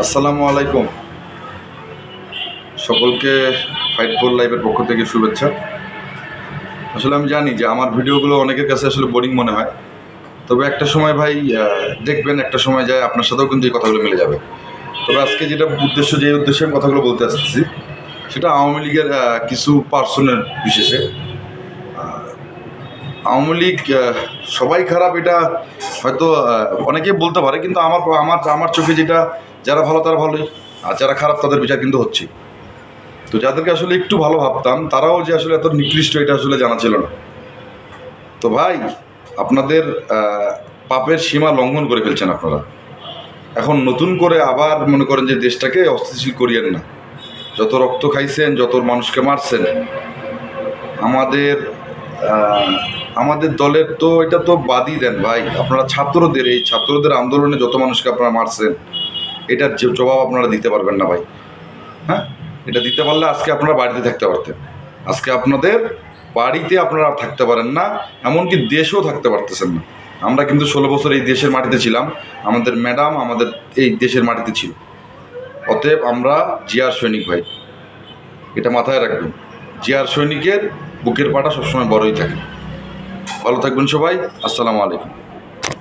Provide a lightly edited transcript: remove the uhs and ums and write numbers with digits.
আসসালামু আলাইকুম। সকলকে ফাইট ফর লাইফের পক্ষ থেকে শুভেচ্ছা। আসলে আমি জানি যে আমার ভিডিওগুলো অনেকের কাছে আসলে বোরিং মনে হয়, তবে একটা সময় ভাই দেখবেন একটা সময় যায় আপনার সাথেও কিন্তু এই কথাগুলো মিলে যাবে। তবে আজকে যেটা যে উদ্দেশ্যে আমি কথাগুলো বলতে আসতেছি, সেটা আওয়ামী লীগের কিছু পার্সনের বিশেষে। আওয়ামী লীগ সবাই খারাপ এটা হয়তো অনেকেই বলতে পারে, কিন্তু আমার আমার আমার চোখে যেটা, যারা ভালো তারা ভালোই, আর যারা খারাপ তাদের বিচার কিন্তু হচ্ছে। তো যাদেরকে আসলে একটু ভালো ভাবতাম তারাও যে আসলে এত নিকৃষ্ট এটা আসলে জানা ছিল না। তো ভাই, আপনাদের পাপের সীমা লঙ্ঘন করে ফেলছেন আপনারা। এখন নতুন করে আবার মনে করেন যে দেশটাকে অস্থিতিশীল করিয়েন না। যত রক্ত খাইছেন, যত মানুষকে মারছেন, আমাদের আহ, আমাদের দলের তো এটা তো বাদই দেন ভাই। আপনারা এই ছাত্রদের আন্দোলনে যত মানুষকে আপনারা মারছেন, এটার যে জবাব আপনারা দিতে পারবেন না ভাই। হ্যাঁ, এটা দিতে পারলে আজকে আপনারা বাড়িতে থাকতে পারতেন। আজকে আপনাদের বাড়িতে আপনারা থাকতে পারেন না, এমনকি দেশেও থাকতে পারতেছেন না। আমরা কিন্তু 16 বছর এই দেশের মাটিতে ছিলাম, আমাদের ম্যাডাম আমাদের এই দেশের মাটিতে ছিল। অতএব আমরা জিয়ার সৈনিক ভাই, এটা মাথায় রাখবেন। জিয়ার সৈনিকের বুকের পাটা সবসময় বড়ই থাকে। ভালো থাকবেন সবাই। আসসালামু আলাইকুম।